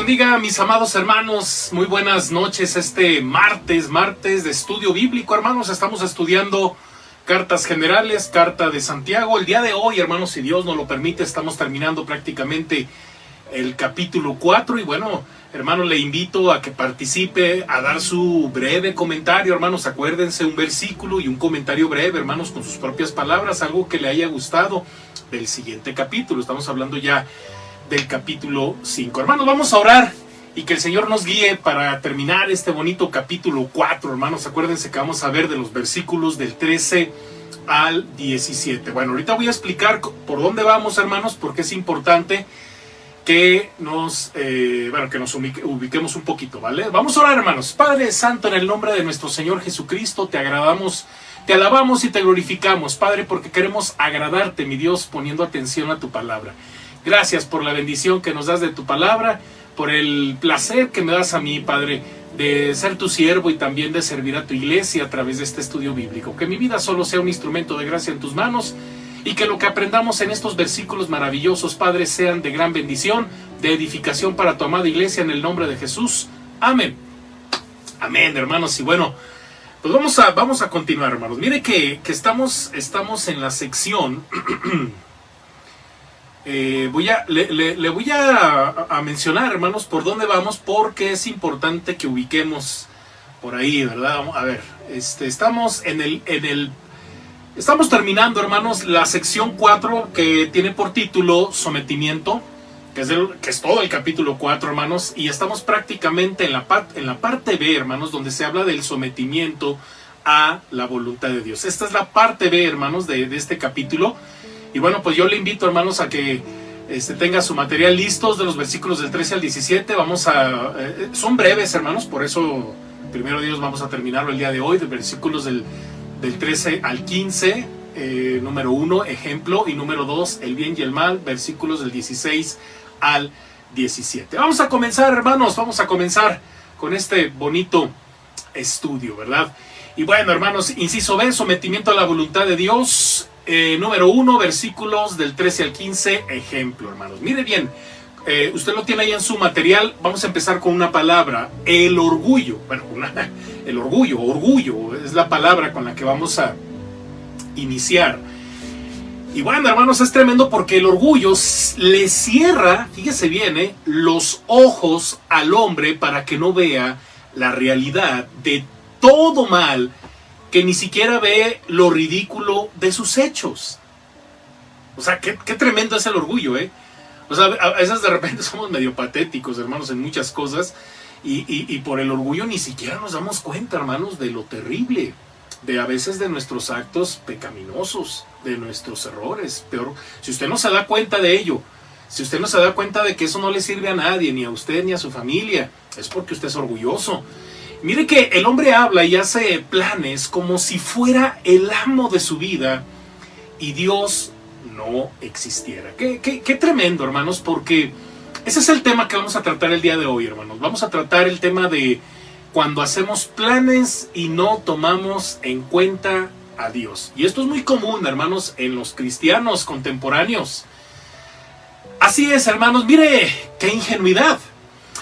bendiga, mis amados hermanos. Muy buenas noches. Este martes de estudio bíblico, hermanos. Estamos estudiando cartas generales, carta de Santiago. El día de hoy, hermanos, si Dios nos lo permite, estamos terminando prácticamente el capítulo 4. Y bueno, hermanos, le invito a que participe, a dar su breve comentario, hermanos. Acuérdense, un versículo y un comentario breve, hermanos, con sus propias palabras, algo que le haya gustado del siguiente capítulo. Estamos hablando ya del capítulo 5. Hermanos, vamos a orar y que el Señor nos guíe para terminar este bonito capítulo 4, hermanos. Acuérdense que vamos a ver de los versículos del 13 al 17. Bueno, ahorita voy a explicar por dónde vamos, hermanos, porque es importante que nos ubiquemos un poquito, ¿vale? Vamos a orar, hermanos. Padre Santo, en el nombre de nuestro Señor Jesucristo, te agradamos, te alabamos y te glorificamos, Padre, porque queremos agradarte, mi Dios, poniendo atención a tu palabra. Gracias por la bendición que nos das de tu palabra, por el placer que me das a mí, Padre, de ser tu siervo y también de servir a tu iglesia a través de este estudio bíblico. Que mi vida solo sea un instrumento de gracia en tus manos y que lo que aprendamos en estos versículos maravillosos, Padre, sean de gran bendición, de edificación para tu amada iglesia, en el nombre de Jesús. Amén. Amén, hermanos. Y bueno, pues vamos a continuar, hermanos. Mire que estamos en la sección... le voy a mencionar, hermanos, por dónde vamos, porque es importante que ubiquemos por ahí, ¿verdad? A ver, estamos estamos terminando, hermanos, la sección 4, que tiene por título Sometimiento, que es todo el capítulo 4, hermanos, y estamos prácticamente en la parte B, hermanos, donde se habla del sometimiento a la voluntad de Dios. Esta es la parte B, hermanos, de este capítulo. Y bueno, pues yo le invito, hermanos, a que tenga su material listos de los versículos del 13 al 17. Son breves, hermanos, por eso, primero Dios, vamos a terminarlo el día de hoy, de versículos del 13 al 15, número 1, ejemplo, y número 2, el bien y el mal, versículos del 16 al 17. Vamos a comenzar, hermanos, con este bonito estudio, ¿verdad? Y bueno, hermanos, inciso B, sometimiento a la voluntad de Dios. Número 1, versículos del 13 al 15, ejemplo, hermanos. Mire bien, usted lo tiene ahí en su material. Vamos a empezar con una palabra, el orgullo. Bueno, orgullo es la palabra con la que vamos a iniciar. Y bueno, hermanos, es tremendo porque el orgullo le cierra, fíjese bien, los ojos al hombre para que no vea la realidad de todo mal, que ni siquiera ve lo ridículo de sus hechos. O sea, qué tremendo es el orgullo, ¿eh? O sea, a veces de repente somos medio patéticos, hermanos, en muchas cosas, y por el orgullo ni siquiera nos damos cuenta, hermanos, de lo terrible, de a veces de nuestros actos pecaminosos, de nuestros errores. Peor, si usted no se da cuenta de ello, si usted no se da cuenta de que eso no le sirve a nadie, ni a usted ni a su familia, es porque usted es orgulloso. Mire que el hombre habla y hace planes como si fuera el amo de su vida y Dios no existiera. Qué tremendo, hermanos, porque ese es el tema que vamos a tratar el día de hoy, hermanos. Vamos a tratar el tema de cuando hacemos planes y no tomamos en cuenta a Dios. Y esto es muy común, hermanos, en los cristianos contemporáneos. Así es, hermanos, mire qué ingenuidad.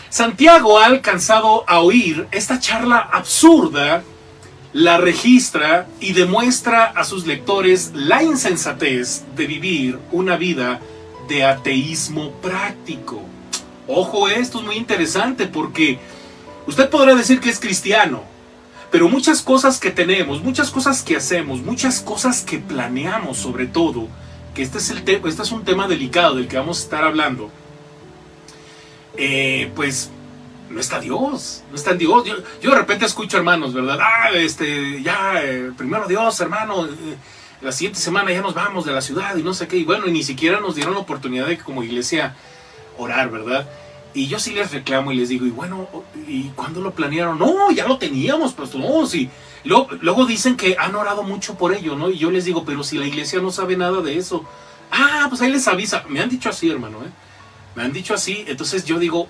Santiago ha alcanzado a oír esta charla absurda, la registra y demuestra a sus lectores la insensatez de vivir una vida de ateísmo práctico. Ojo, esto es muy interesante porque usted podrá decir que es cristiano, pero muchas cosas que tenemos, muchas cosas que hacemos, muchas cosas que planeamos, sobre todo, que este es un tema delicado del que vamos a estar hablando, pues no está Dios, no está en Dios. Yo de repente escucho, hermanos, ¿verdad? Primero Dios, hermano, la siguiente semana ya nos vamos de la ciudad y no sé qué, y bueno, y ni siquiera nos dieron la oportunidad de como iglesia orar, ¿verdad? Y yo sí les reclamo y les digo, y bueno, ¿y cuándo lo planearon? No, ya lo teníamos, pues no, sí. Luego dicen que han orado mucho por ello, ¿no? Y yo les digo, pero si la iglesia no sabe nada de eso. Pues ahí les avisa. Me han dicho así, hermano, me han dicho así. Entonces yo digo,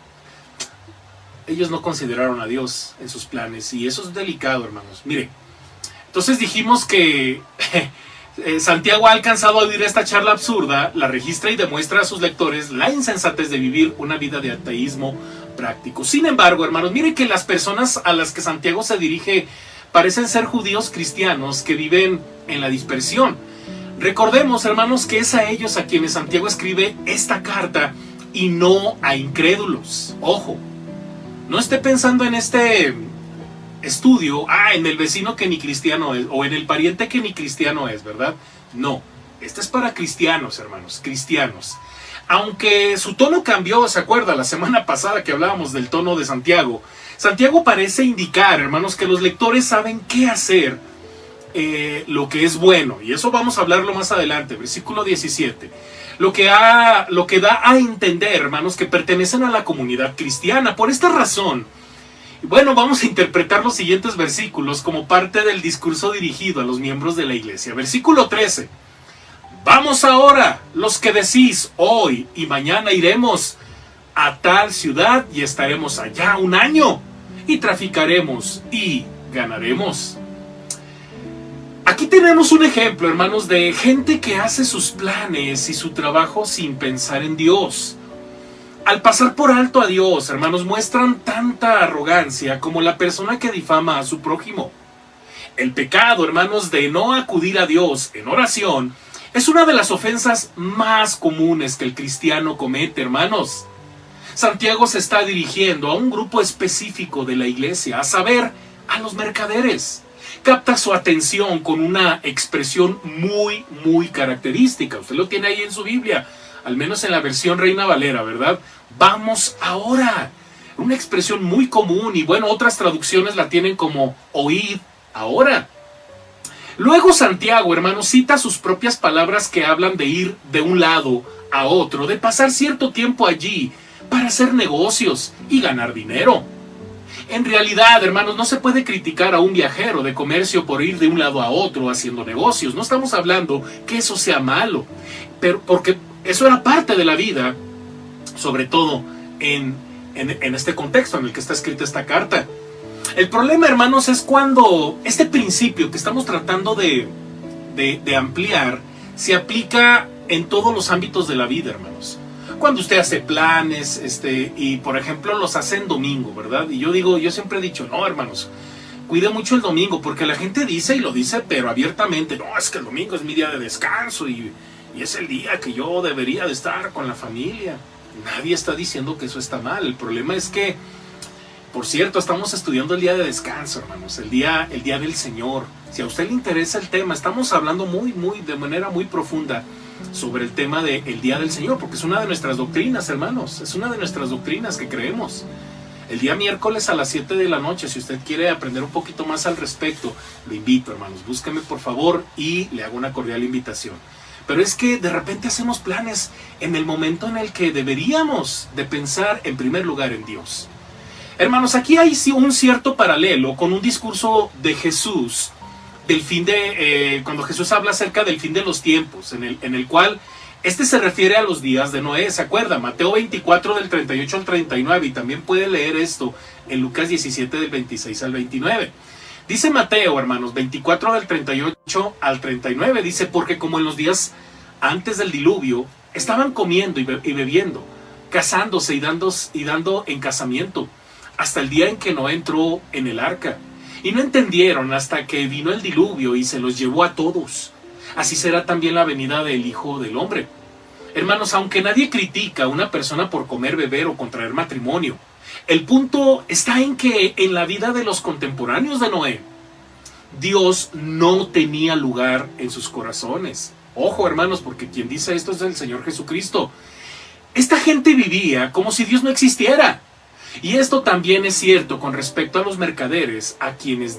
ellos no consideraron a Dios en sus planes, y eso es delicado, hermanos. Mire, entonces dijimos que Santiago ha alcanzado a oír esta charla absurda, la registra y demuestra a sus lectores la insensatez de vivir una vida de ateísmo práctico. Sin embargo, hermanos, miren que las personas a las que Santiago se dirige parecen ser judíos cristianos que viven en la dispersión. Recordemos, hermanos, que es a ellos a quienes Santiago escribe esta carta y no a incrédulos. Ojo, no esté pensando en este estudio, en el vecino que ni cristiano es, o en el pariente que ni cristiano es, ¿verdad? No, este es para cristianos, hermanos, cristianos. Aunque su tono cambió, ¿se acuerda? La semana pasada que hablábamos del tono de Santiago. Santiago parece indicar, hermanos, que los lectores saben qué hacer, lo que es bueno. Y eso vamos a hablarlo más adelante, versículo 17. Lo que da a entender, hermanos, que pertenecen a la comunidad cristiana. Por esta razón, bueno, vamos a interpretar los siguientes versículos como parte del discurso dirigido a los miembros de la iglesia. Versículo 13. Vamos ahora, los que decís, hoy y mañana iremos a tal ciudad y estaremos allá un año y traficaremos y ganaremos. Aquí tenemos un ejemplo, hermanos, de gente que hace sus planes y su trabajo sin pensar en Dios. Al pasar por alto a Dios, hermanos, muestran tanta arrogancia como la persona que difama a su prójimo. El pecado, hermanos, de no acudir a Dios en oración es una de las ofensas más comunes que el cristiano comete, hermanos. Santiago se está dirigiendo a un grupo específico de la iglesia, a saber, a los mercaderes. Capta su atención con una expresión muy, muy característica. Usted lo tiene ahí en su Biblia, al menos en la versión Reina Valera, ¿verdad? Vamos ahora. Una expresión muy común y bueno, otras traducciones la tienen como oíd ahora. Luego Santiago, hermanos, cita sus propias palabras que hablan de ir de un lado a otro, de pasar cierto tiempo allí para hacer negocios y ganar dinero. En realidad, hermanos, no se puede criticar a un viajero de comercio por ir de un lado a otro haciendo negocios. No estamos hablando que eso sea malo, pero porque eso era parte de la vida, sobre todo en este contexto en el que está escrita esta carta. El problema, hermanos, es cuando este principio que estamos tratando de ampliar se aplica en todos los ámbitos de la vida, hermanos. Cuando usted hace planes, y por ejemplo los hace en domingo, ¿verdad? Y yo siempre he dicho, no, hermanos, cuide mucho el domingo, porque la gente dice, y lo dice, pero abiertamente, no, es que el domingo es mi día de descanso y es el día que yo debería de estar con la familia. Nadie está diciendo que eso está mal. El problema es que, por cierto, estamos estudiando el día de descanso, hermanos, el día del Señor. Si a usted le interesa el tema, estamos hablando de manera muy profunda sobre el tema del día del Señor, porque es una de nuestras doctrinas, hermanos, es una de nuestras doctrinas que creemos. El día miércoles a las 7 de la noche, si usted quiere aprender un poquito más al respecto, lo invito, hermanos, búsqueme por favor y le hago una cordial invitación. Pero es que de repente hacemos planes en el momento en el que deberíamos de pensar en primer lugar en Dios. Hermanos, aquí hay un cierto paralelo con un discurso de Jesús del cuando Jesús habla acerca del fin de los tiempos, en el cual se refiere a los días de Noé. ¿Se acuerda? Mateo 24 del 38 al 39, y también puede leer esto en Lucas 17 del 26 al 29. Dice Mateo, hermanos, 24 del 38 al 39, dice, porque como en los días antes del diluvio, estaban comiendo y bebiendo, casándose y dando en casamiento, hasta el día en que Noé entró en el arca. Y no entendieron hasta que vino el diluvio y se los llevó a todos. Así será también la venida del Hijo del Hombre. Hermanos, aunque nadie critica a una persona por comer, beber o contraer matrimonio, el punto está en que en la vida de los contemporáneos de Noé, Dios no tenía lugar en sus corazones. Ojo, hermanos, porque quien dice esto es el Señor Jesucristo. Esta gente vivía como si Dios no existiera. Y esto también es cierto con respecto a los mercaderes a quienes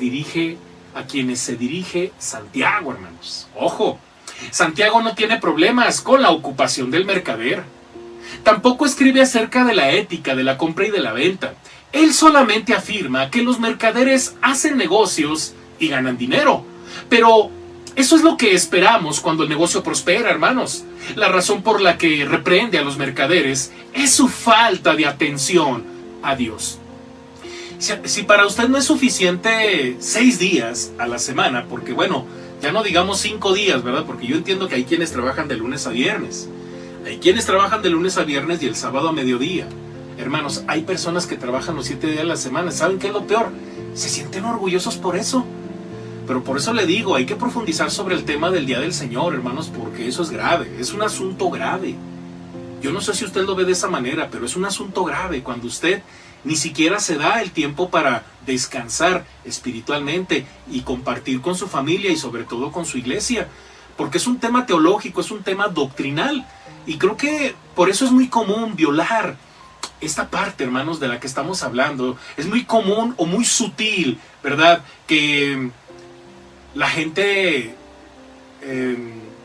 se dirige Santiago, hermanos. Ojo, Santiago no tiene problemas con la ocupación del mercader. Tampoco escribe acerca de la ética de la compra y de la venta. Él solamente afirma que los mercaderes hacen negocios y ganan dinero. Pero eso es lo que esperamos cuando el negocio prospera, hermanos. La razón por la que reprende a los mercaderes es su falta de atención a Dios. Si para usted no es suficiente 6 días a la semana, porque bueno, ya no digamos 5 días, ¿verdad? Porque yo entiendo que hay quienes trabajan de lunes a viernes. Hay quienes trabajan de lunes a viernes y el sábado a mediodía. Hermanos, hay personas que trabajan los 7 días de la semana. ¿Saben qué es lo peor? Se sienten orgullosos por eso. Pero por eso le digo, hay que profundizar sobre el tema del Día del Señor, hermanos, porque eso es grave, es un asunto grave. Yo no sé si usted lo ve de esa manera, pero es un asunto grave cuando usted ni siquiera se da el tiempo para descansar espiritualmente y compartir con su familia y sobre todo con su iglesia, porque es un tema teológico, es un tema doctrinal, y creo que por eso es muy común violar esta parte, hermanos, de la que estamos hablando. Es muy común o muy sutil, ¿verdad?, que la gente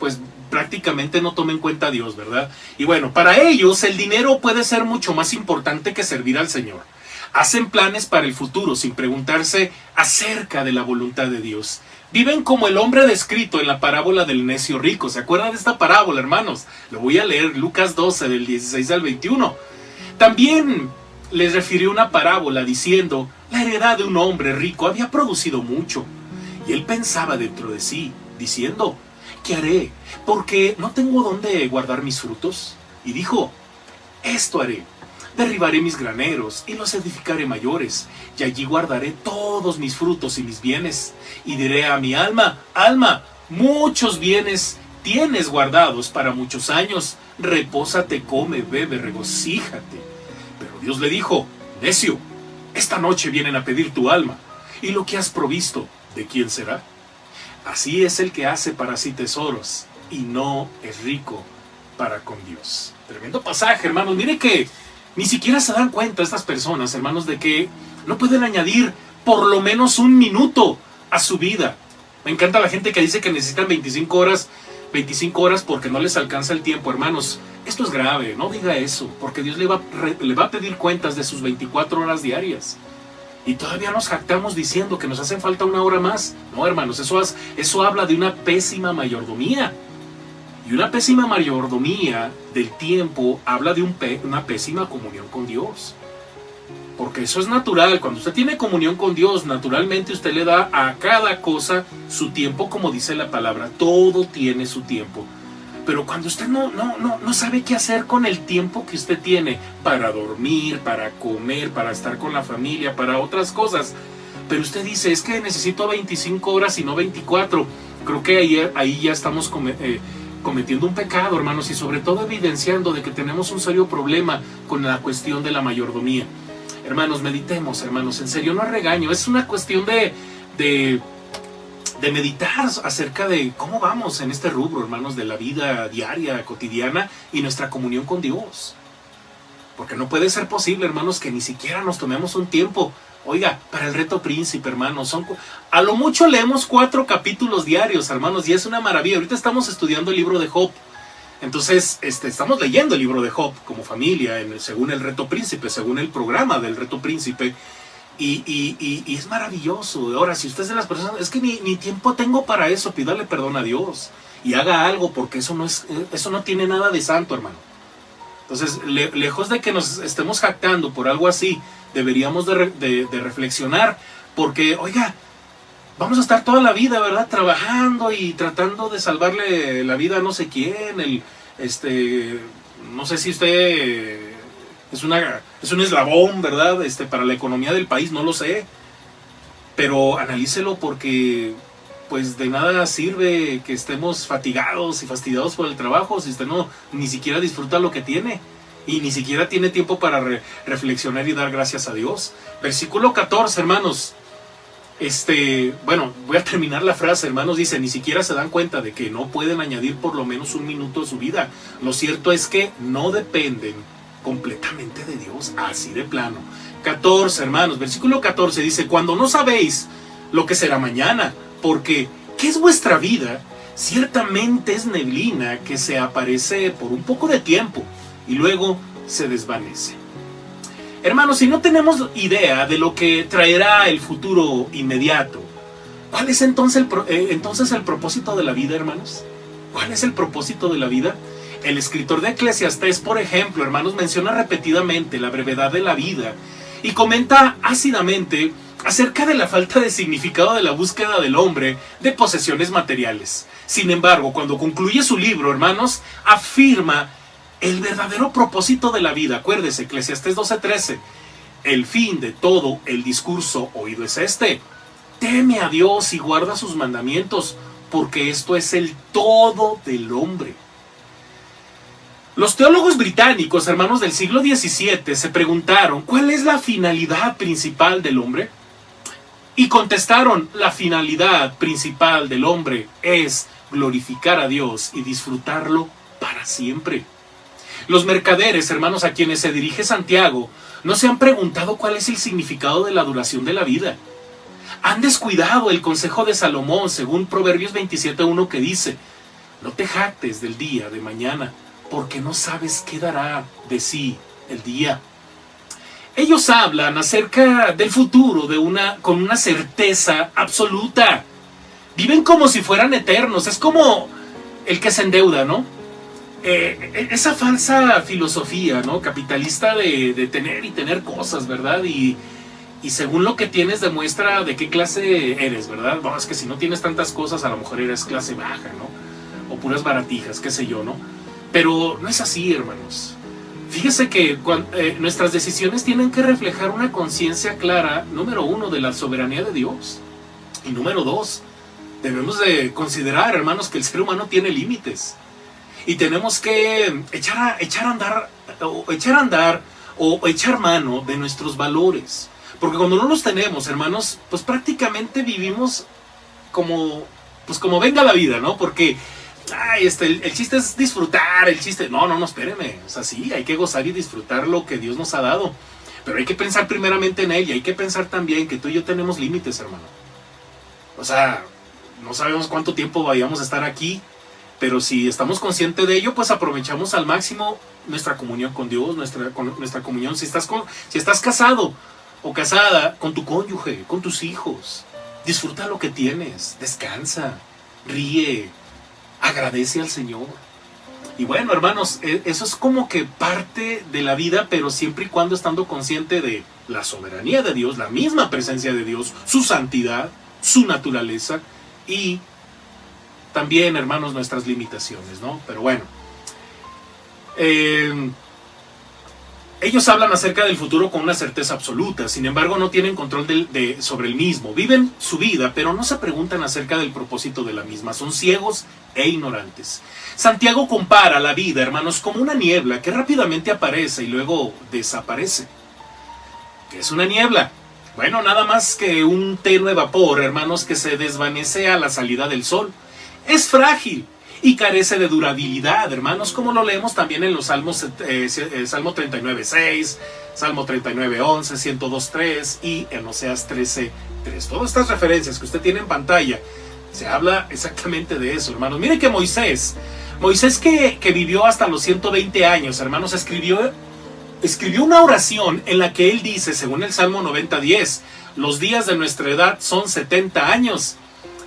pues prácticamente no toma en cuenta a Dios, ¿verdad? Y bueno, para ellos el dinero puede ser mucho más importante que servir al Señor. Hacen planes para el futuro sin preguntarse acerca de la voluntad de Dios. Viven como el hombre descrito en la parábola del necio rico. ¿Se acuerdan de esta parábola, hermanos? Lo voy a leer, Lucas 12, del 16 al 21. También les refirió una parábola diciendo: la heredad de un hombre rico había producido mucho. Y él pensaba dentro de sí, diciendo: ¿qué haré? Porque no tengo dónde guardar mis frutos. Y dijo: esto haré. Derribaré mis graneros y los edificaré mayores, y allí guardaré todos mis frutos y mis bienes. Y diré a mi alma: alma, muchos bienes tienes guardados para muchos años. Repósate, come, bebe, regocíjate. Pero Dios le dijo: necio, esta noche vienen a pedir tu alma, y lo que has provisto, ¿de quién será? Así es el que hace para sí tesoros y no es rico para con Dios. Tremendo pasaje, hermanos. Mire que ni siquiera se dan cuenta estas personas, hermanos, de que no pueden añadir por lo menos un minuto a su vida. Me encanta la gente que dice que necesitan 25 horas porque no les alcanza el tiempo. Hermanos, esto es grave, no diga eso, porque Dios le va a pedir cuentas de sus 24 horas diarias. Y todavía nos jactamos diciendo que nos hacen falta una hora más. No, hermanos, eso habla de una pésima mayordomía. Y una pésima mayordomía del tiempo habla de una pésima comunión con Dios. Porque eso es natural. Cuando usted tiene comunión con Dios, naturalmente usted le da a cada cosa su tiempo, como dice la palabra. Todo tiene su tiempo. Pero cuando usted no sabe qué hacer con el tiempo que usted tiene para dormir, para comer, para estar con la familia, para otras cosas, pero usted dice: es que necesito 25 horas y no 24, creo que ahí ya estamos cometiendo un pecado, hermanos, y sobre todo evidenciando de que tenemos un serio problema con la cuestión de la mayordomía. Hermanos, meditemos, hermanos, en serio, no regaño, es una cuestión de meditar acerca de cómo vamos en este rubro, hermanos, de la vida diaria, cotidiana y nuestra comunión con Dios. Porque no puede ser posible, hermanos, que ni siquiera nos tomemos un tiempo, oiga, para el reto príncipe, hermanos. A lo mucho leemos 4 capítulos diarios, hermanos, y es una maravilla. Ahorita estamos estudiando el libro de Job. Entonces, estamos leyendo el libro de Job como familia, según el reto príncipe, según el programa del reto príncipe. Y es maravilloso. Ahora, si usted es de las personas, es que ni tiempo tengo para eso, pídale perdón a Dios y haga algo, porque eso no tiene nada de santo, hermano. Entonces, lejos de que nos estemos jactando por algo así, deberíamos de reflexionar, porque, oiga, vamos a estar toda la vida, ¿verdad?, trabajando y tratando de salvarle la vida a no sé quién. No sé si usted es un eslabón, ¿verdad?, para la economía del país, no lo sé. Pero analícelo, porque pues de nada sirve que estemos fatigados y fastidiados por el trabajo si usted ni siquiera disfruta lo que tiene. Y ni siquiera tiene tiempo para reflexionar y dar gracias a Dios. Versículo 14, hermanos. Voy a terminar la frase, hermanos. Dice: ni siquiera se dan cuenta de que no pueden añadir por lo menos un minuto a su vida. Lo cierto es que no dependen completamente de Dios, así de plano. 14, hermanos, versículo 14 dice: cuando no sabéis lo que será mañana, porque ¿qué es vuestra vida? Ciertamente es neblina que se aparece por un poco de tiempo y luego se desvanece. Hermanos, si no tenemos idea de lo que traerá el futuro inmediato, ¿cuál es entonces el propósito de la vida, hermanos? ¿Cuál es el propósito de la vida? El escritor de Eclesiastés, por ejemplo, hermanos, menciona repetidamente la brevedad de la vida y comenta ácidamente acerca de la falta de significado de la búsqueda del hombre de posesiones materiales. Sin embargo, cuando concluye su libro, hermanos, afirma El verdadero propósito de la vida, acuérdese, Eclesiastés 12:13, el fin de todo el discurso oído es este: teme a Dios y guarda sus mandamientos, porque esto es el todo del hombre. Los teólogos británicos, hermanos, del siglo XVII, se preguntaron, ¿cuál es la finalidad principal del hombre? Y contestaron, la finalidad principal del hombre es glorificar a Dios y disfrutarlo para siempre. Los mercaderes, hermanos, a quienes se dirige Santiago, no se han preguntado cuál es el significado de la duración de la vida. Han descuidado el consejo de Salomón, según Proverbios 27:1, que dice, no te jactes del día de mañana, porque no sabes qué dará de sí el día. Ellos hablan acerca del futuro con una certeza absoluta. Viven como si fueran eternos. Es como el que se endeuda, ¿no? Esa falsa filosofía, ¿no? Capitalista de tener y tener cosas, ¿verdad? Y según lo que tienes demuestra de qué clase eres, ¿verdad? Bueno, es que si no tienes tantas cosas, a lo mejor eres clase baja, ¿no? O puras baratijas, qué sé yo, ¿no? Pero no es así, hermanos. Fíjese que nuestras decisiones tienen que reflejar una conciencia clara, número uno, de la soberanía de Dios. Y número dos, debemos de considerar, hermanos, que el ser humano tiene límites. Y tenemos que echar a andar o echar mano de nuestros valores. Porque cuando no los tenemos, hermanos, pues prácticamente vivimos como venga la vida, ¿no? Porque el chiste es disfrutar, el chiste... No, espéreme. O sea, sí, hay que gozar y disfrutar lo que Dios nos ha dado. Pero hay que pensar primeramente en Él y hay que pensar también que tú y yo tenemos límites, hermano. O sea, no sabemos cuánto tiempo vayamos a estar aquí, pero si estamos conscientes de ello, pues aprovechamos al máximo nuestra comunión con Dios, nuestra comunión. Si estás casado o casada con tu cónyuge, con tus hijos, disfruta lo que tienes, descansa, ríe, agradece al Señor. Y bueno, hermanos, eso es como que parte de la vida, pero siempre y cuando estando consciente de la soberanía de Dios, la misma presencia de Dios, su santidad, su naturaleza y también, hermanos, nuestras limitaciones, ¿no? Pero bueno, ellos hablan acerca del futuro con una certeza absoluta, sin embargo no tienen control sobre el mismo. Viven su vida, pero no se preguntan acerca del propósito de la misma. Son ciegos e ignorantes. Santiago compara la vida, hermanos, como una niebla que rápidamente aparece y luego desaparece. ¿Qué es una niebla? Bueno, nada más que un tenue vapor, hermanos, que se desvanece a la salida del sol. Es frágil y carece de durabilidad, hermanos, como lo leemos también en los Salmos, Salmo 39:6, Salmo 39:11, 102:3 y en Oseas 13:3. Todas estas referencias que usted tiene en pantalla, se habla exactamente de eso, hermanos. Mire que Moisés que vivió hasta los 120 años, hermanos, escribió una oración en la que él dice, según el Salmo 90:10, los días de nuestra edad son 70 años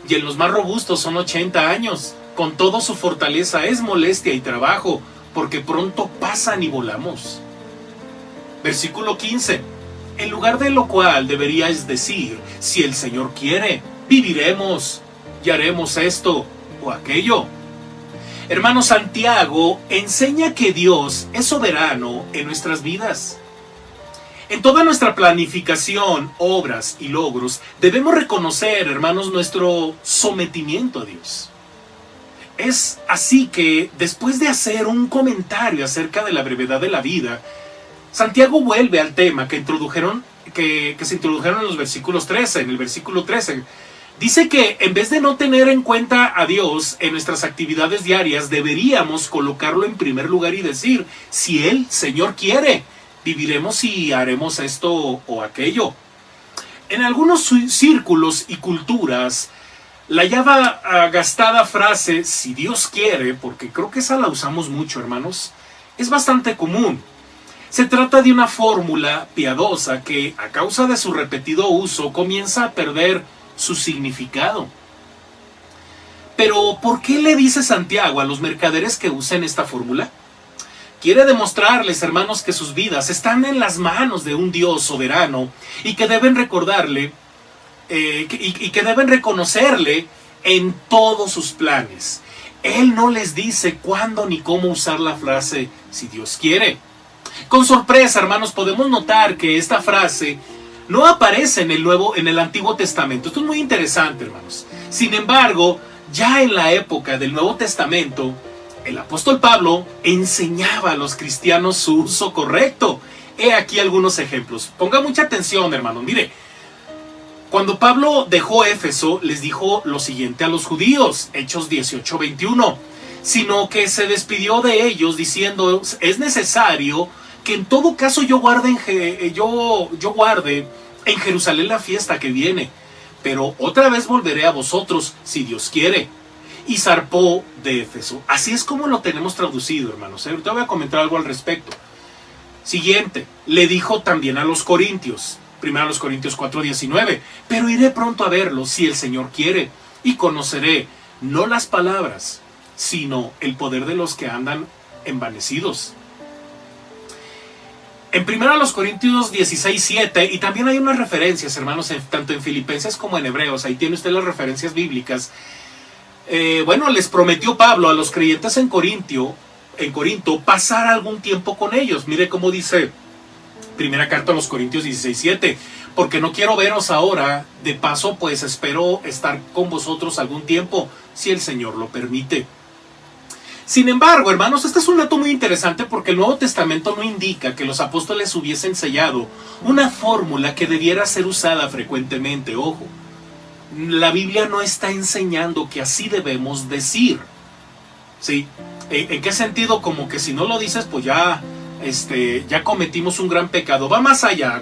y en los más robustos son 80 años. Con todo su fortaleza es molestia y trabajo, porque pronto pasan y volamos. Versículo 15. En lugar de lo cual deberíais decir, si el Señor quiere, viviremos y haremos esto o aquello. Hermano, Santiago enseña que Dios es soberano en nuestras vidas. En toda nuestra planificación, obras y logros, debemos reconocer, hermanos, nuestro sometimiento a Dios. Es así que, después de hacer un comentario acerca de la brevedad de la vida, Santiago vuelve al tema que se introdujeron en los versículos 13. En el versículo 13 dice que en vez de no tener en cuenta a Dios en nuestras actividades diarias, deberíamos colocarlo en primer lugar y decir, si el Señor quiere, viviremos y haremos esto o aquello. En algunos círculos y culturas, la ya gastada frase, si Dios quiere, porque creo que esa la usamos mucho, hermanos, es bastante común. Se trata de una fórmula piadosa que, a causa de su repetido uso, comienza a perder su significado. Pero, ¿por qué le dice Santiago a los mercaderes que usen esta fórmula? Quiere demostrarles, hermanos, que sus vidas están en las manos de un Dios soberano y que deben recordarle y que deben reconocerle en todos sus planes. Él no les dice cuándo ni cómo usar la frase si Dios quiere. Con sorpresa, hermanos, podemos notar que esta frase no aparece en el Antiguo Testamento. Esto es muy interesante, hermanos. Sin embargo, ya en la época del Nuevo Testamento, el apóstol Pablo enseñaba a los cristianos su uso correcto. He aquí algunos ejemplos. Ponga mucha atención, hermanos. Mire, cuando Pablo dejó Éfeso, les dijo lo siguiente a los judíos, Hechos 18:21, sino que se despidió de ellos diciendo, es necesario que en todo caso yo guarde en Jerusalén la fiesta que viene, pero otra vez volveré a vosotros, si Dios quiere. Y zarpó de Éfeso. Así es como lo tenemos traducido, hermanos. Ahorita voy a comentar algo al respecto. Siguiente, le dijo también a los corintios, 1 Corintios 4:19, pero iré pronto a verlos si el Señor quiere, y conoceré no las palabras, sino el poder de los que andan envanecidos. En 1 Corintios 16:7, y también hay unas referencias, hermanos, tanto en Filipenses como en Hebreos, ahí tiene usted las referencias bíblicas. Les prometió Pablo a los creyentes en Corinto pasar algún tiempo con ellos. Mire cómo dice primera carta a los Corintios 16:7, porque no quiero veros ahora, de paso pues espero estar con vosotros algún tiempo, si el Señor lo permite. Sin embargo, hermanos, este es un dato muy interesante porque el Nuevo Testamento no indica que los apóstoles hubiesen sellado una fórmula que debiera ser usada frecuentemente. Ojo, la Biblia no está enseñando que así debemos decir. ¿Sí? ¿En qué sentido? Como que si no lo dices, pues ya cometimos un gran pecado. Va más allá.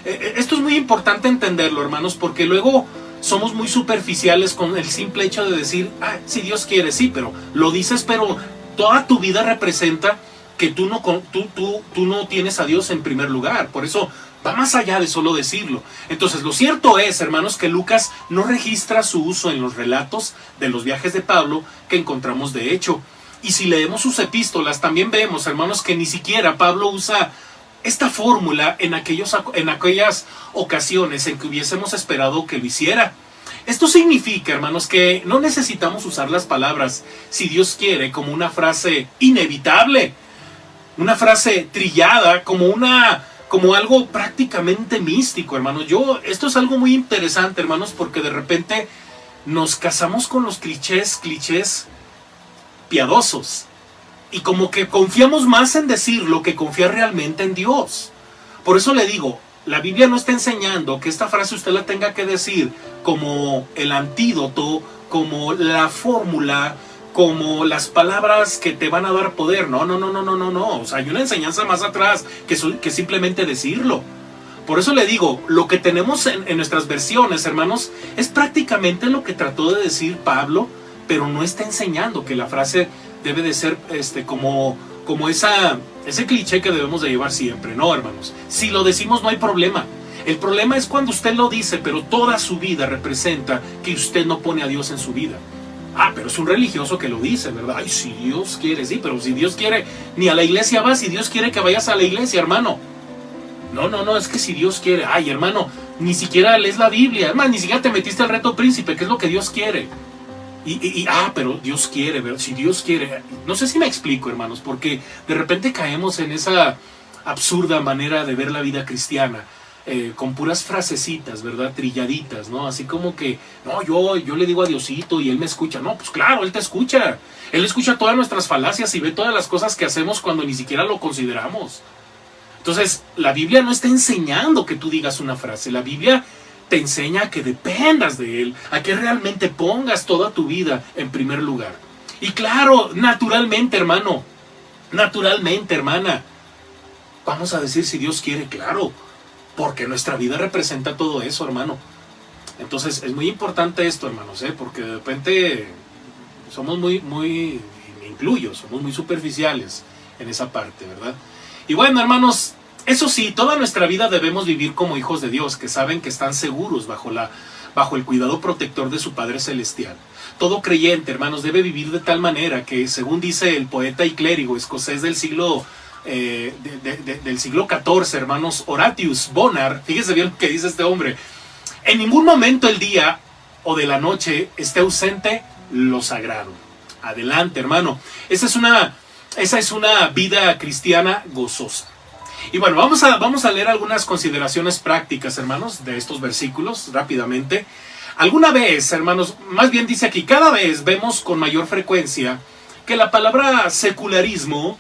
Esto es muy importante entenderlo, hermanos, porque luego somos muy superficiales con el simple hecho de decir, si Dios quiere, sí, pero lo dices, pero toda tu vida representa que tú no tienes a Dios en primer lugar. Por eso va más allá de solo decirlo. Entonces, lo cierto es, hermanos, que Lucas no registra su uso en los relatos de los viajes de Pablo que encontramos de hecho. Y si leemos sus epístolas, también vemos, hermanos, que ni siquiera Pablo usa esta fórmula en aquellas ocasiones en que hubiésemos esperado que lo hiciera. Esto significa, hermanos, que no necesitamos usar las palabras si Dios quiere como una frase inevitable, una frase trillada, como algo prácticamente místico, hermanos. Esto es algo muy interesante, hermanos, porque de repente nos casamos con los clichés piadosos y como que confiamos más en decirlo que confiar realmente en Dios. Por eso le digo, la Biblia no está enseñando que esta frase usted la tenga que decir como el antídoto, como la fórmula, como las palabras que te van a dar poder. No. O sea, hay una enseñanza más atrás que simplemente decirlo. Por eso le digo, lo que tenemos en nuestras versiones, hermanos, es prácticamente lo que trató de decir Pablo, pero no está enseñando que la frase debe de ser como ese cliché que debemos de llevar siempre. No, hermanos. Si lo decimos no hay problema. El problema es cuando usted lo dice, pero toda su vida representa que usted no pone a Dios en su vida. Pero es un religioso que lo dice, ¿verdad? Ay, si Dios quiere, sí, pero si Dios quiere, ni a la iglesia vas. Si Dios quiere que vayas a la iglesia, hermano. No, es que si Dios quiere, hermano, ni siquiera lees la Biblia, hermano, ni siquiera te metiste al reto príncipe, que es lo que Dios quiere. Pero Dios quiere, ¿verdad? Si Dios quiere. No sé si me explico, hermanos, porque de repente caemos en esa absurda manera de ver la vida cristiana, con puras frasecitas, ¿verdad? Trilladitas, ¿no? Así como que, yo le digo a Diosito y Él me escucha. No, pues claro, Él te escucha. Él escucha todas nuestras falacias y ve todas las cosas que hacemos cuando ni siquiera lo consideramos. Entonces, la Biblia no está enseñando que tú digas una frase. La Biblia te enseña a que dependas de Él, a que realmente pongas toda tu vida en primer lugar. Y claro, naturalmente, hermano, naturalmente, hermana, vamos a decir si Dios quiere, claro, porque nuestra vida representa todo eso, hermano. Entonces, es muy importante esto, hermanos, porque de repente somos me incluyo, somos muy superficiales en esa parte, ¿verdad? Y bueno, hermanos, eso sí, toda nuestra vida debemos vivir como hijos de Dios, que saben que están seguros bajo el cuidado protector de su Padre Celestial. Todo creyente, hermanos, debe vivir de tal manera que, según dice el poeta y clérigo escocés del siglo XIV, hermanos, Horatius Bonar, fíjese bien lo que dice este hombre: en ningún momento del día o de la noche esté ausente lo sagrado. Adelante, hermano. Esa es Esa es una vida cristiana gozosa. Y bueno, vamos a leer algunas consideraciones prácticas, hermanos, de estos versículos rápidamente. Alguna vez, hermanos, más bien dice aquí, cada vez vemos con mayor frecuencia que la palabra secularismo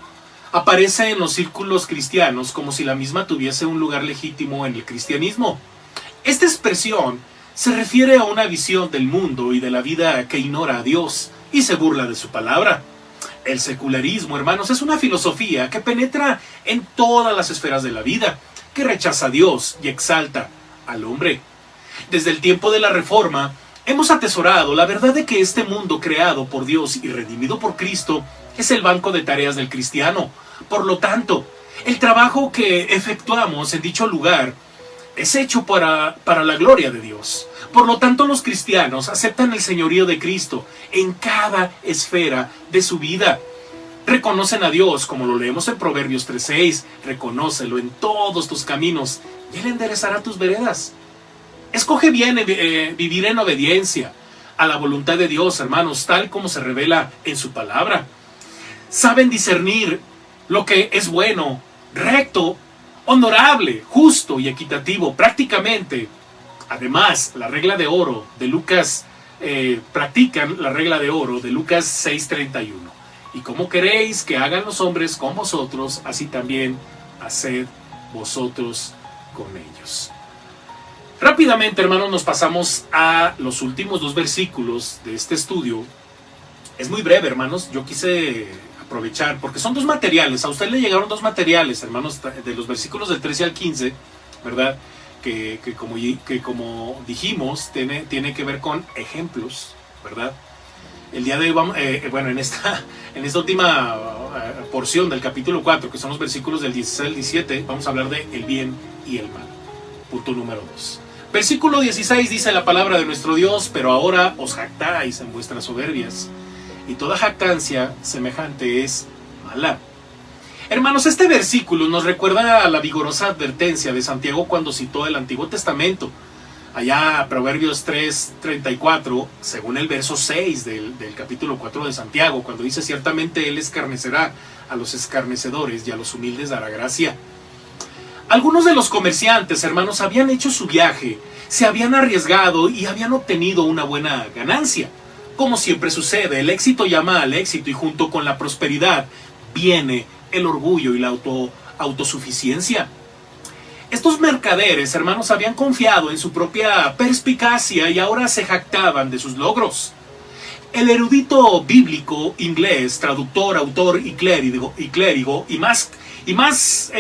aparece en los círculos cristianos como si la misma tuviese un lugar legítimo en el cristianismo. Esta expresión se refiere a una visión del mundo y de la vida que ignora a Dios y se burla de su palabra. El secularismo, hermanos, es una filosofía que penetra en todas las esferas de la vida, que rechaza a Dios y exalta al hombre. Desde el tiempo de la Reforma, hemos atesorado la verdad de que este mundo creado por Dios y redimido por Cristo es el banco de tareas del cristiano. Por lo tanto, el trabajo que efectuamos en dicho lugar es hecho para la gloria de Dios. Por lo tanto, los cristianos aceptan el señorío de Cristo en cada esfera de su vida. Reconocen a Dios, como lo leemos en Proverbios 3:6, reconócelo en todos tus caminos y Él enderezará tus veredas. Escoge bien vivir en obediencia a la voluntad de Dios, hermanos, tal como se revela en su palabra. Saben discernir lo que es bueno, recto, honorable, justo y equitativo. Prácticamente, además, la regla de oro de Lucas, practican la regla de oro de Lucas 6:31. Y como queréis que hagan los hombres con vosotros, así también haced vosotros con ellos. Rápidamente, hermanos, nos pasamos a los últimos 2 versículos de este estudio. Es muy breve, hermanos. Yo quise aprovechar, porque son 2 materiales. A usted le llegaron 2 materiales, hermanos, de los versículos del 13 al 15, ¿verdad? Que como dijimos, tiene que ver con ejemplos, ¿verdad? El día de hoy, bueno, en esta última porción del capítulo 4, que son los versículos del 16 al 17, vamos a hablar de el bien y el mal. Punto número 2. Versículo 16 dice la palabra de nuestro Dios: pero ahora os jactáis en vuestras soberbias, y toda jactancia semejante es mala. Hermanos, este versículo nos recuerda a la vigorosa advertencia de Santiago cuando citó el Antiguo Testamento. Allá, Proverbios 3:34, según el verso 6 del capítulo 4 de Santiago, cuando dice: ciertamente Él escarnecerá a los escarnecedores y a los humildes dará gracia. Algunos de los comerciantes, hermanos, habían hecho su viaje, se habían arriesgado y habían obtenido una buena ganancia. Como siempre sucede, el éxito llama al éxito y junto con la prosperidad viene el orgullo y la autosuficiencia. Estos mercaderes, hermanos, habían confiado en su propia perspicacia y ahora se jactaban de sus logros. El erudito bíblico inglés, traductor, autor y clérigo, y más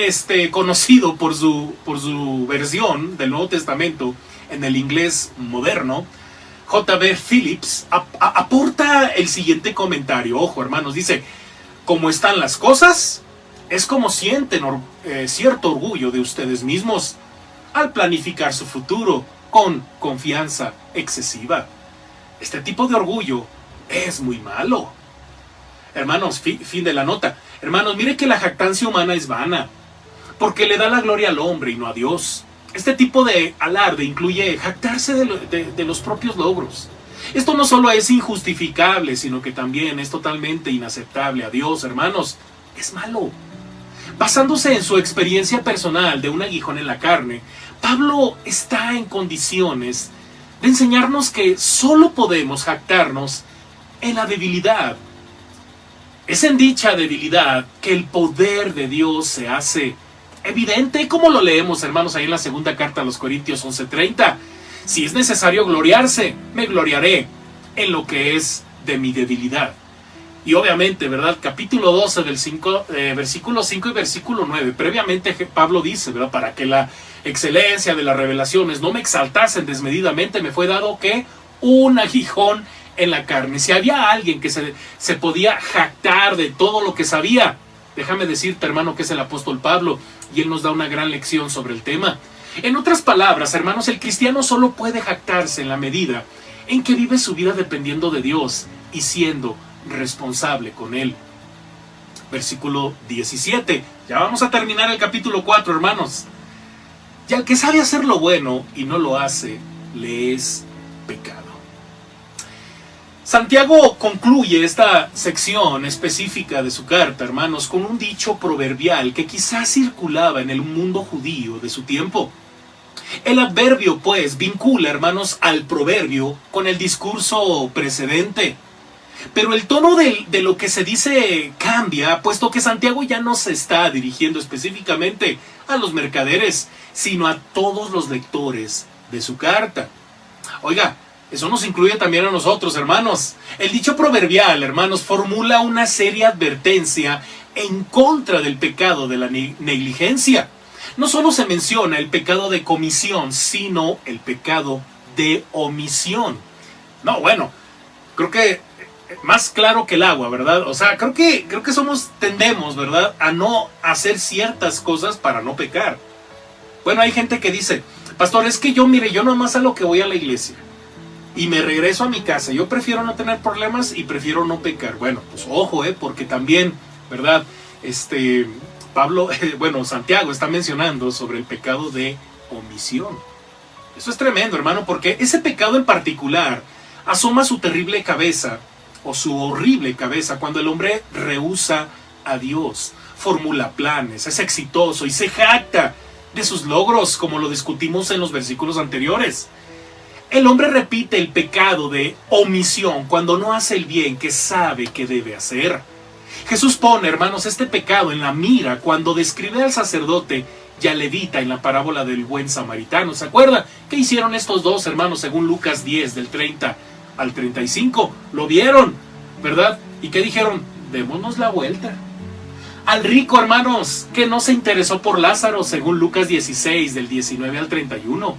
conocido por su versión del Nuevo Testamento en el inglés moderno, J.B. Phillips, aporta el siguiente comentario. Ojo, hermanos, dice: como están las cosas, es como sienten cierto orgullo de ustedes mismos al planificar su futuro con confianza excesiva. Este tipo de orgullo es muy malo. Hermanos, fin de la nota. Hermanos, mire que la jactancia humana es vana, porque le da la gloria al hombre y no a Dios. Este tipo de alarde incluye jactarse de los propios logros. Esto no solo es injustificable, sino que también es totalmente inaceptable a Dios, hermanos. Es malo. Basándose en su experiencia personal de un aguijón en la carne, Pablo está en condiciones de enseñarnos que solo podemos jactarnos en la debilidad. Es en dicha debilidad que el poder de Dios se hace evidente, como lo leemos, hermanos, ahí en la segunda carta a los Corintios 11:30. Si es necesario gloriarse, me gloriaré en lo que es de mi debilidad. Y obviamente, ¿verdad? Capítulo 12 del versículo 5 y versículo 9. Previamente Pablo dice, ¿verdad? Para que la excelencia de las revelaciones no me exaltasen desmedidamente, me fue dado que un aguijón en la carne. Si había alguien que se podía jactar de todo lo que sabía, déjame decirte, hermano, que es el apóstol Pablo, y él nos da una gran lección sobre el tema. En otras palabras, hermanos, el cristiano solo puede jactarse en la medida en que vive su vida dependiendo de Dios y siendo responsable con Él. Versículo 17. Ya vamos a terminar el capítulo 4, hermanos. Y al que sabe hacer lo bueno y no lo hace, le es pecado. Santiago concluye esta sección específica de su carta, hermanos, con un dicho proverbial que quizás circulaba en el mundo judío de su tiempo. El adverbio, pues, vincula, hermanos, al proverbio con el discurso precedente. Pero el tono de lo que se dice cambia, puesto que Santiago ya no se está dirigiendo específicamente a los mercaderes, sino a todos los lectores de su carta. Oiga, eso nos incluye también a nosotros, hermanos. El dicho proverbial, hermanos, formula una seria advertencia en contra del pecado de la negligencia. No solo se menciona el pecado de comisión, sino el pecado de omisión. No, bueno, creo que más claro que el agua, ¿verdad? O sea, creo que tendemos, ¿verdad?, a no hacer ciertas cosas para no pecar. Bueno, hay gente que dice, pastor, es que yo nomás a lo que voy a la iglesia y me regreso a mi casa. Yo prefiero no tener problemas y prefiero no pecar. Bueno, pues ojo, porque también, ¿verdad? Santiago está mencionando sobre el pecado de omisión. Eso es tremendo, hermano, porque ese pecado en particular asoma su terrible cabeza o su horrible cabeza cuando el hombre rehúsa a Dios, formula planes, es exitoso y se jacta de sus logros, como lo discutimos en los versículos anteriores. El hombre repite el pecado de omisión cuando no hace el bien que sabe que debe hacer. Jesús pone, hermanos, este pecado en la mira cuando describe al sacerdote y al levita en la parábola del buen samaritano. ¿Se acuerda? ¿Qué hicieron estos dos hermanos según Lucas 10, del 30 al 35? Lo vieron, ¿verdad? ¿Y qué dijeron? Démonos la vuelta. Al rico, hermanos, que no se interesó por Lázaro, según Lucas 16, del 19 al 31.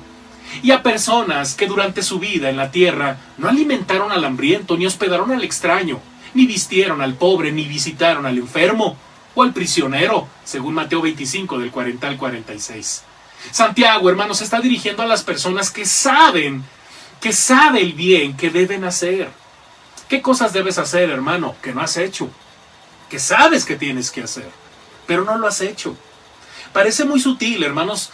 Y a personas que durante su vida en la tierra no alimentaron al hambriento, ni hospedaron al extraño, ni vistieron al pobre, ni visitaron al enfermo o al prisionero, según Mateo 25, del 40 al 46. Santiago, hermanos, se está dirigiendo a las personas que sabe el bien que deben hacer. ¿Qué cosas debes hacer, hermano, que no has hecho? Que sabes que tienes que hacer, pero no lo has hecho. Parece muy sutil, hermanos,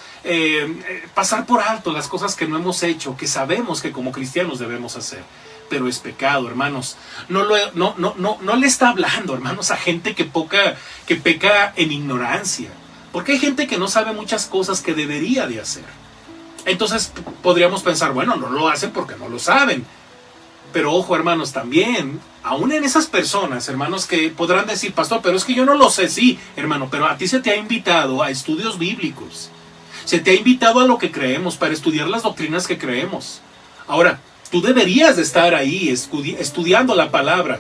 pasar por alto las cosas que no hemos hecho, que sabemos que como cristianos debemos hacer. Pero es pecado, hermanos. No le está hablando, hermanos, a gente que peca en ignorancia. Porque hay gente que no sabe muchas cosas que debería de hacer. Entonces podríamos pensar, bueno, no lo hacen porque no lo saben. Pero ojo, hermanos, también, aún en esas personas, hermanos, que podrán decir, pastor, pero es que yo no lo sé. Sí, hermano, pero a ti se te ha invitado a estudios bíblicos. Se te ha invitado a lo que creemos, para estudiar las doctrinas que creemos. Ahora, tú deberías de estar ahí estudiando la palabra.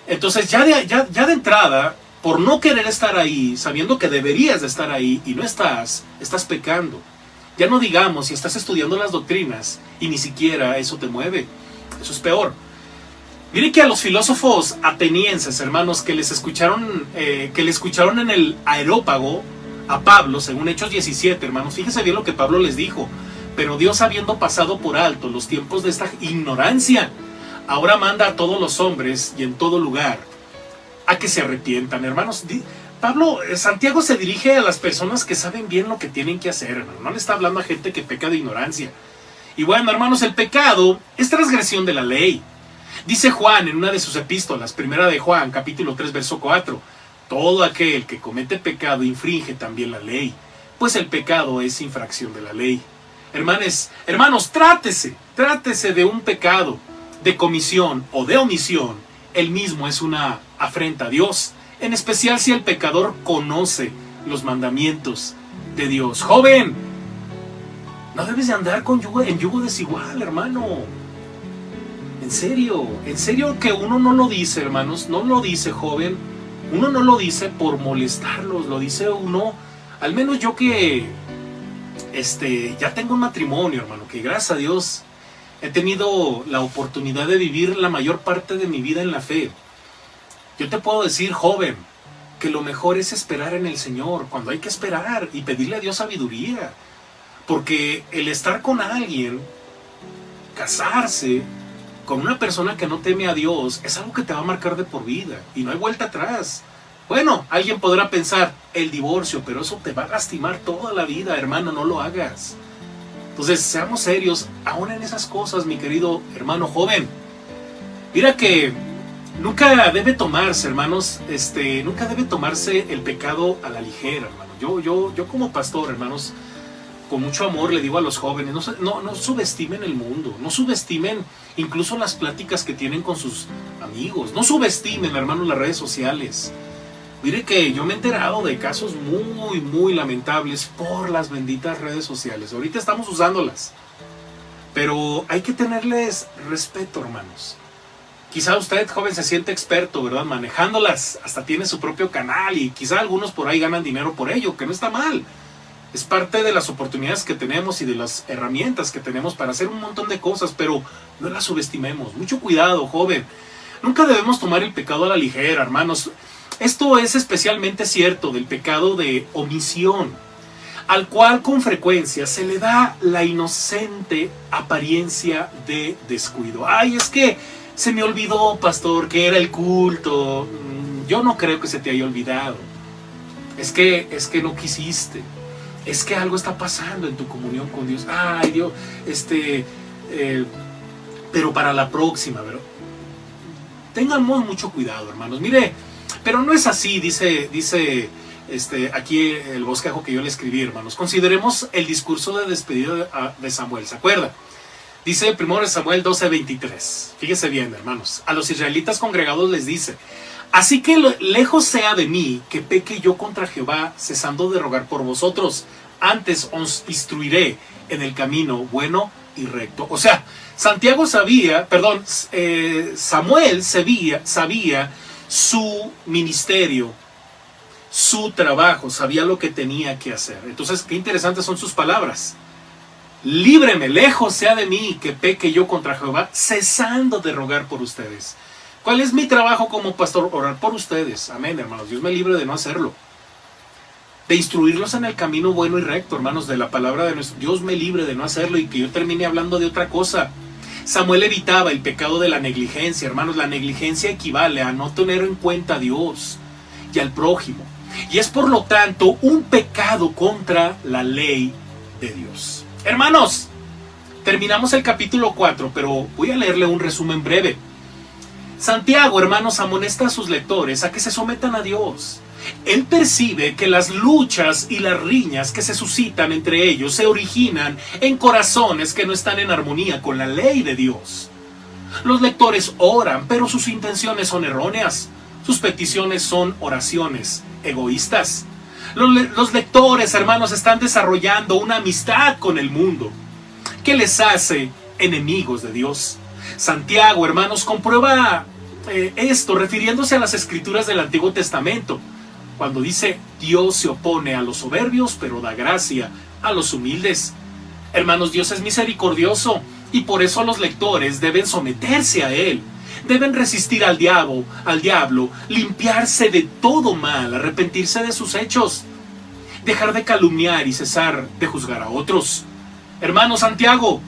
Entonces, ya de entrada, por no querer estar ahí, sabiendo que deberías de estar ahí y no estás pecando. Ya no digamos si estás estudiando las doctrinas y ni siquiera eso te mueve. Eso es peor. Mire que a los filósofos atenienses, hermanos, que le escucharon en el Areópago a Pablo, según Hechos 17, hermanos, fíjense bien lo que Pablo les dijo. Pero Dios, habiendo pasado por alto los tiempos de esta ignorancia, ahora manda a todos los hombres y en todo lugar a que se arrepientan, hermanos. Santiago se dirige a las personas que saben bien lo que tienen que hacer, hermano. No le está hablando a gente que peca de ignorancia. Y bueno, hermanos, el pecado es transgresión de la ley. Dice Juan en una de sus epístolas, primera de Juan, capítulo 3, verso 4, todo aquel que comete pecado infringe también la ley, pues el pecado es infracción de la ley. Hermanos, trátese de un pecado de comisión o de omisión, el mismo es una afrenta a Dios, en especial si el pecador conoce los mandamientos de Dios. Joven, no debes de andar en yugo desigual, hermano. En serio que uno no lo dice, hermanos, no lo dice, joven, uno no lo dice por molestarlos, lo dice uno, al menos yo que ya tengo un matrimonio, hermano, que gracias a Dios he tenido la oportunidad de vivir la mayor parte de mi vida en la fe. Yo te puedo decir, joven, que lo mejor es esperar en el Señor, cuando hay que esperar y pedirle a Dios sabiduría. Porque el estar con alguien, casarse con una persona que no teme a Dios, es algo que te va a marcar de por vida y no hay vuelta atrás. Bueno, alguien podrá pensar, el divorcio, pero eso te va a lastimar toda la vida, hermano, no lo hagas. Entonces, seamos serios, aún en esas cosas, mi querido hermano joven. Mira que nunca debe tomarse, hermanos, nunca debe tomarse el pecado a la ligera, hermano. Yo como pastor, hermanos, con mucho amor le digo a los jóvenes, no subestimen el mundo, no subestimen incluso las pláticas que tienen con sus amigos, no subestimen, hermanos, las redes sociales. Mire que yo me he enterado de casos muy lamentables por las benditas redes sociales. Ahorita estamos usándolas, pero hay que tenerles respeto, hermanos. Quizá usted, joven, se siente experto, ¿verdad? Manejándolas, hasta tiene su propio canal y quizá algunos por ahí ganan dinero por ello, que no está mal. Es parte de las oportunidades que tenemos y de las herramientas que tenemos para hacer un montón de cosas, pero no las subestimemos. Mucho cuidado, joven. Nunca debemos tomar el pecado a la ligera, hermanos. Esto es especialmente cierto del pecado de omisión, al cual con frecuencia se le da la inocente apariencia de descuido. Ay, es que se me olvidó, pastor, que era el culto. Yo no creo que se te haya olvidado. Es que no quisiste. Es que algo está pasando en tu comunión con Dios. Ay, Dios, pero para la próxima, ¿verdad? Tengamos mucho cuidado, hermanos. Mire, pero no es así, dice aquí el bosquejo que yo le escribí, hermanos. Consideremos el discurso de despedida de Samuel, ¿se acuerda? Dice 1 Samuel 12:23. Fíjese bien, hermanos. A los israelitas congregados les dice: así que lejos sea de mí que peque yo contra Jehová, cesando de rogar por vosotros. Antes os instruiré en el camino bueno y recto. O sea, Samuel sabía su ministerio, su trabajo, sabía lo que tenía que hacer. Entonces, qué interesantes son sus palabras. Líbreme, lejos sea de mí que peque yo contra Jehová, cesando de rogar por ustedes. ¿Cuál es mi trabajo como pastor? Orar por ustedes. Amén, hermanos. Dios me libre de no hacerlo. De instruirlos en el camino bueno y recto, hermanos, de la palabra de nuestro Dios me libre de no hacerlo y que yo termine hablando de otra cosa. Samuel evitaba el pecado de la negligencia, hermanos. La negligencia equivale a no tener en cuenta a Dios y al prójimo. Y es por lo tanto un pecado contra la ley de Dios. Hermanos, terminamos el capítulo 4, pero voy a leerle un resumen breve. Santiago, hermanos, amonesta a sus lectores a que se sometan a Dios. Él percibe que las luchas y las riñas que se suscitan entre ellos se originan en corazones que no están en armonía con la ley de Dios. Los lectores oran, pero sus intenciones son erróneas. Sus peticiones son oraciones egoístas. Los lectores, hermanos, están desarrollando una amistad con el mundo que les hace enemigos de Dios. Santiago, hermanos, comprueba esto refiriéndose a las escrituras del Antiguo Testamento, cuando dice: Dios se opone a los soberbios, pero da gracia a los humildes. Hermanos, Dios es misericordioso y por eso los lectores deben someterse a Él. Deben resistir al diablo, limpiarse de todo mal, arrepentirse de sus hechos, dejar de calumniar y cesar de juzgar a otros. Hermano, Santiago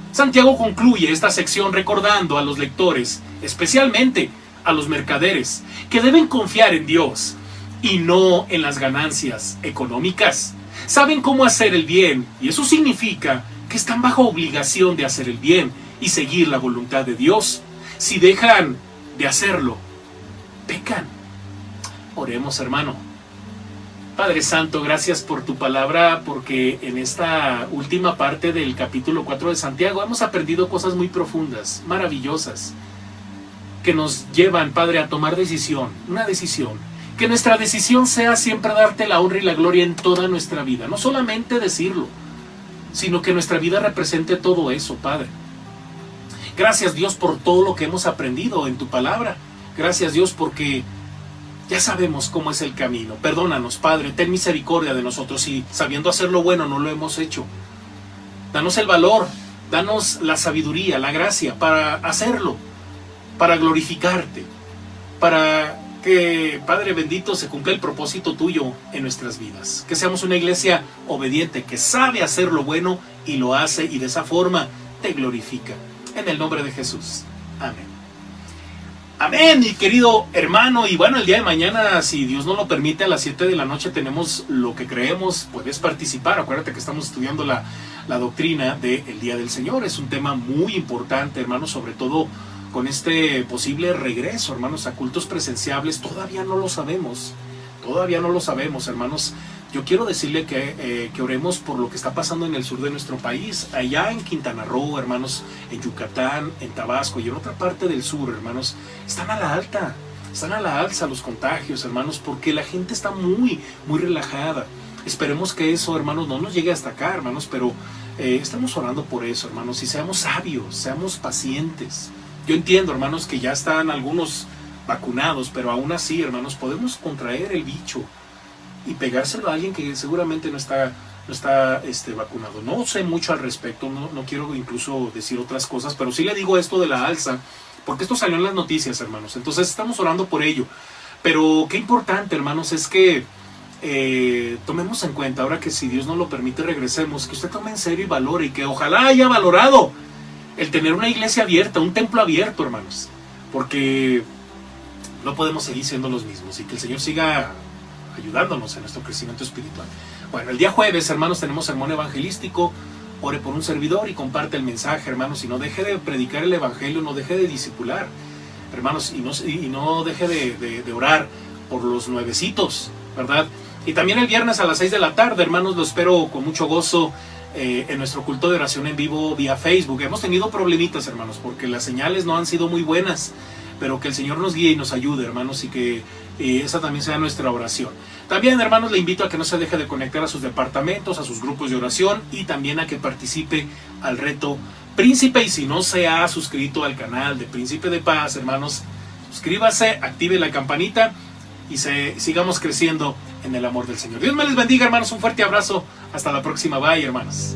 concluye esta sección recordando a los lectores, especialmente a los mercaderes, que deben confiar en Dios y no en las ganancias económicas. Saben cómo hacer el bien y eso significa que están bajo obligación de hacer el bien y seguir la voluntad de Dios. Si dejan de hacerlo, pecan. Oremos, hermano. Padre Santo, gracias por tu palabra, porque en esta última parte del capítulo 4 de Santiago hemos aprendido cosas muy profundas, maravillosas, que nos llevan, Padre, a tomar una decisión. Que nuestra decisión sea siempre darte la honra y la gloria en toda nuestra vida. No solamente decirlo, sino que nuestra vida represente todo eso, Padre. Gracias, Dios, por todo lo que hemos aprendido en tu palabra. Gracias, Dios, porque ya sabemos cómo es el camino. Perdónanos, Padre, ten misericordia de nosotros si sabiendo hacer lo bueno no lo hemos hecho. Danos el valor, danos la sabiduría, la gracia para hacerlo, para glorificarte, para que, Padre bendito, se cumpla el propósito tuyo en nuestras vidas. Que seamos una iglesia obediente, que sabe hacer lo bueno y lo hace y de esa forma te glorifica. En el nombre de Jesús. Amén. Amén, mi querido hermano. Y bueno, el día de mañana, si Dios nos lo permite, a las 7 de la noche tenemos Lo que Creemos. Puedes participar. Acuérdate que estamos estudiando la doctrina del Día del Señor. Es un tema muy importante, hermano, sobre todo con este posible regreso, hermanos, a cultos presenciables. Todavía no lo sabemos, hermanos. Yo quiero decirle que oremos por lo que está pasando en el sur de nuestro país, allá en Quintana Roo, hermanos, en Yucatán, en Tabasco y en otra parte del sur, hermanos, están a la alza los contagios, hermanos, porque la gente está muy relajada. Esperemos que eso, hermanos, no nos llegue hasta acá, hermanos, pero estamos orando por eso, hermanos, y seamos sabios, seamos pacientes. Yo entiendo, hermanos, que ya están algunos vacunados, pero aún así, hermanos, podemos contraer el bicho y pegárselo a alguien que seguramente no está vacunado. No sé mucho al respecto, no quiero incluso decir otras cosas, pero sí le digo esto de la alza, porque esto salió en las noticias, hermanos. Entonces estamos orando por ello. Pero qué importante, hermanos, es que tomemos en cuenta, ahora que si Dios nos lo permite regresemos, que usted tome en serio y valore, y que ojalá haya valorado el tener una iglesia abierta, un templo abierto, hermanos, porque no podemos seguir siendo los mismos, y que el Señor siga ayudándonos en nuestro crecimiento espiritual. Bueno, el día jueves, hermanos, tenemos sermón evangelístico. Ore por un servidor y comparte el mensaje, hermanos, y no deje de predicar el evangelio, no deje de discipular, hermanos, y no deje de orar por los nuevecitos, ¿verdad? Y también el viernes a las 6 de la tarde, hermanos, lo espero con mucho gozo en nuestro culto de oración en vivo vía Facebook. Hemos tenido problemitas, hermanos, porque las señales no han sido muy buenas, pero que el Señor nos guíe y nos ayude, hermanos, y que esa también sea nuestra oración. También, hermanos, le invito a que no se deje de conectar a sus departamentos, a sus grupos de oración, y también a que participe al reto Príncipe. Y si no se ha suscrito al canal de Príncipe de Paz, hermanos, suscríbase, active la campanita y sigamos creciendo en el amor del Señor. Dios me les bendiga, hermanos, un fuerte abrazo, hasta la próxima, bye, hermanos.